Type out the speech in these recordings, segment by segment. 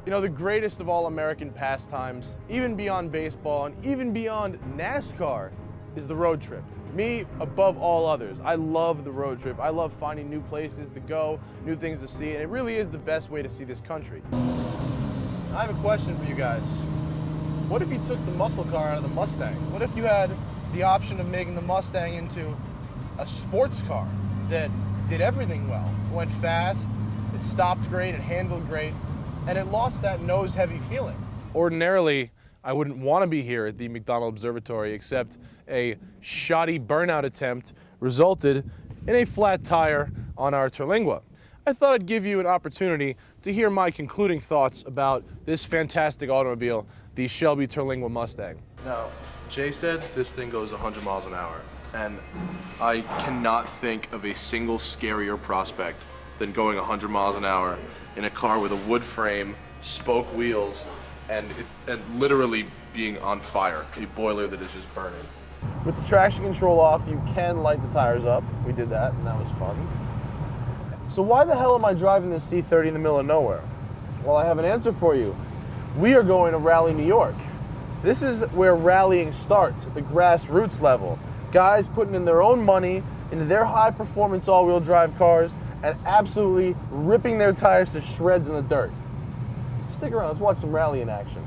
You know, the greatest of all American pastimes, even beyond baseball and even beyond NASCAR, is the road trip. Me, above all others, I love the road trip. I love finding new places to go, new things to see, and it really is the best way to see this country. I have a question for you guys. What if you took the muscle car out of the Mustang? What if you had the option of making the Mustang into a sports car that did everything well? It went fast, it stopped great, it handled great, and it lost that nose-heavy feeling. Ordinarily, I wouldn't want to be here at the McDonald Observatory, except a shoddy burnout attempt resulted in a flat tire on our Terlingua. I thought I'd give you an opportunity to hear my concluding thoughts about this fantastic automobile, the Shelby Terlingua Mustang. Now, Jay said this thing goes 100 miles an hour, and I cannot think of a single scarier prospect than going 100 miles an hour in a car with a wood frame, spoke wheels, and literally being on fire, a boiler that is just burning. With the traction control off, you can light the tires up. We did that, and that was fun. So why the hell am I driving this C30 in the middle of nowhere? Well, I have an answer for you. We are going to Rally, New York. This is where rallying starts, at the grassroots level. Guys putting in their own money into their high-performance all-wheel drive cars and absolutely ripping their tires to shreds in the dirt. Stick around, let's watch some rally in action.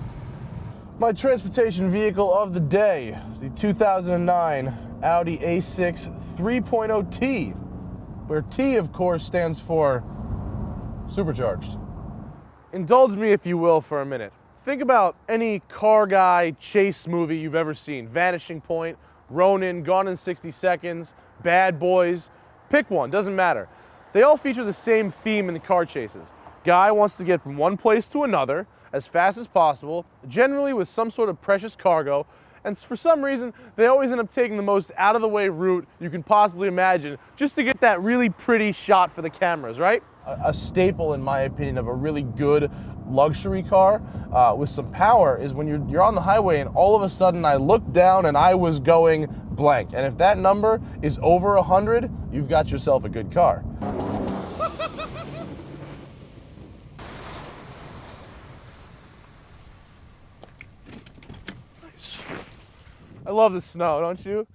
My transportation vehicle of the day is the 2009 Audi A6 3.0T, where T, of course, stands for supercharged. Indulge me, if you will, for a minute. Think about any car guy chase movie you've ever seen. Vanishing Point, Ronin, Gone in 60 Seconds, Bad Boys. Pick one, doesn't matter. They all feature the same theme in the car chases. Guy wants to get from one place to another as fast as possible, generally with some sort of precious cargo, and for some reason, they always end up taking the most out-of-the-way route you can possibly imagine just to get that really pretty shot for the cameras, right? A staple, in my opinion, of a really good luxury car with some power is when you're on the highway and all of a sudden I looked down and I was going blank. And if that number is over 100, you've got yourself a good car. I love the snow, don't you?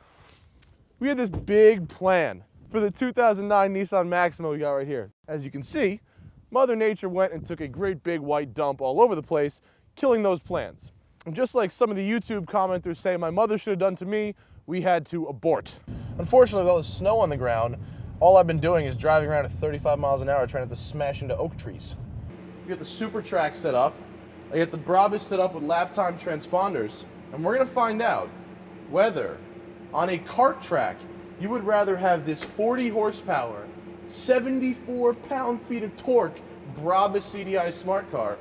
We had this big plan for the 2009 Nissan Maxima we got right here. As you can see, Mother Nature went and took a great big white dump all over the place, killing those plans. And just like some of the YouTube commenters say my mother should have done to me, we had to abort. Unfortunately, with all the snow on the ground, all I've been doing is driving around at 35 miles an hour trying not to smash into oak trees. We got the Super Track set up. I got the Brabus set up with lap time transponders, and we're gonna find out whether on a kart track you would rather have this 40 horsepower, 74 pound-feet of torque Brabus CDI smart car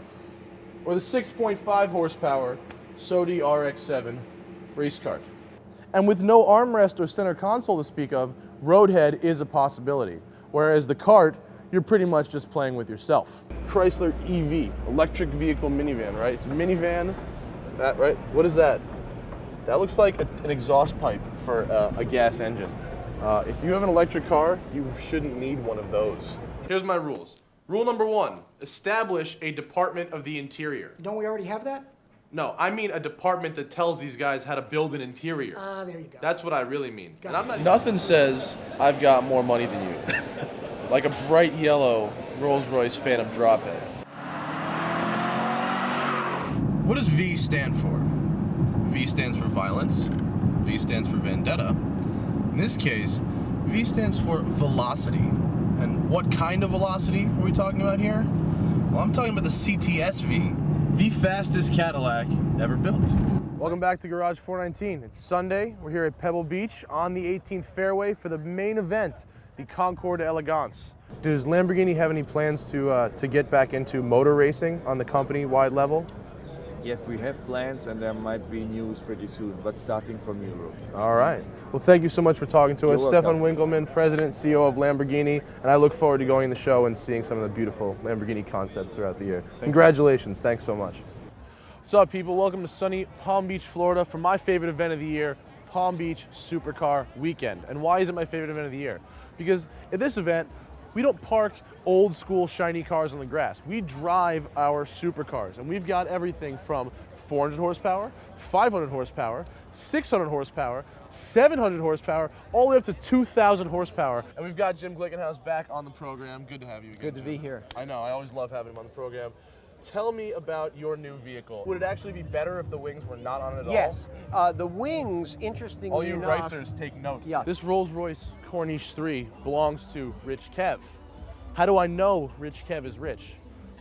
or the 6.5 horsepower Sodi RX-7 race kart. And with no armrest or center console to speak of, roadhead is a possibility, whereas the kart, you're pretty much just playing with yourself. Chrysler EV, electric vehicle minivan, right? It's a minivan, that, right? What is that? That looks like an exhaust pipe for a gas engine. If you have an electric car, you shouldn't need one of those. Here's my rules. Rule number 1, establish a department of the interior. Don't we already have that? No, I mean a department that tells these guys how to build an interior. There you go. That's what I really mean. Got And I'm not. Nothing says I've got more money than you. Like a bright yellow Rolls-Royce Phantom drop-in. What does V stand for? V stands for violence. V stands for vendetta. In this case, V stands for velocity. And what kind of velocity are we talking about here? Well, I'm talking about the CTS-V, the fastest Cadillac ever built. Welcome back to Garage 419. It's Sunday. We're here at Pebble Beach on the 18th fairway for the main event, the Concours d'Elegance. Does Lamborghini have any plans to get back into motor racing on the company-wide level? Yes, we have plans, and there might be news pretty soon, but starting from Europe. All right. Well, thank you so much for talking to us. You're Stefan welcome. Winkelmann, President, CEO of Lamborghini, and I look forward to going to the show and seeing some of the beautiful Lamborghini concepts throughout the year. Congratulations. Thanks so much. What's up, people? Welcome to sunny Palm Beach, Florida for my favorite event of the year, Palm Beach Supercar Weekend. And why is it my favorite event of the year? Because at this event, we don't park old school shiny cars on the grass. We drive our supercars, and we've got everything from 400 horsepower, 500 horsepower, 600 horsepower, 700 horsepower, all the way up to 2,000 horsepower. And we've got Jim Glickenhaus back on the program. Good to have you again. Good to be here. I know, I always love having him on the program. Tell me about your new vehicle. Would it actually be better if the wings were not on it at all? Yes. The wings, interestingly All you enough, racers, take note. Yeah. This Rolls-Royce Corniche 3 belongs to Rich Kev. How do I know Rich Kev is rich?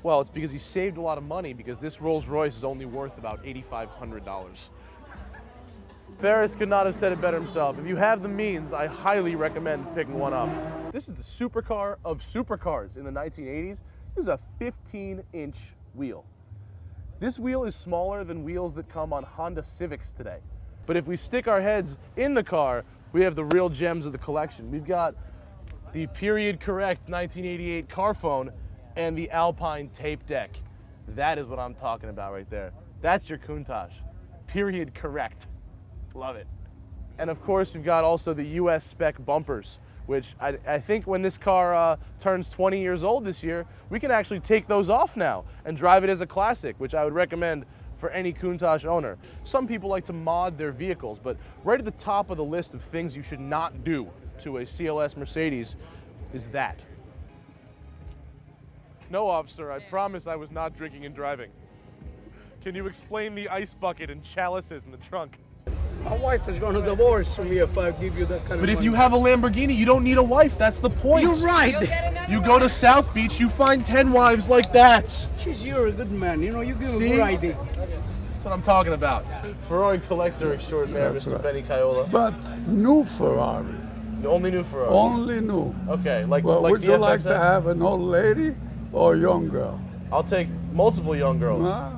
Well, it's because he saved a lot of money, because this Rolls-Royce is only worth about $8,500. Ferris could not have said it better himself. If you have the means, I highly recommend picking one up. This is the supercar of supercars in the 1980s. This is a 15-inch wheel. This wheel is smaller than wheels that come on Honda Civics today. But if we stick our heads in the car, we have the real gems of the collection. We've got the period correct 1988 car phone and the Alpine tape deck. That is what I'm talking about right there. That's your Countach. Period correct. Love it. And of course, we've got also the US spec bumpers, which I think when this car turns 20 years old this year, we can actually take those off now and drive it as a classic, which I would recommend for any Countach owner. Some people like to mod their vehicles, but right at the top of the list of things you should not do to a CLS Mercedes is that. No, officer, I promise I was not drinking and driving. Can you explain the ice bucket and chalices in the trunk? My wife is going to divorce me if I give you that kind of But money. if you have a Lamborghini, you don't need a wife. That's the point. You're right. You go to South Beach, you find 10 wives like that. Jeez, you're a good man. You know, you give See? a good idea. That's what I'm talking about. Ferrari collector extraordinaire, That's Mr. right. Benny Caiola. But new Ferrari, Only new Ferrari. only new. Okay, like Well, like would the you like FXX? to have an old lady or a young girl? I'll take multiple young girls. Ah,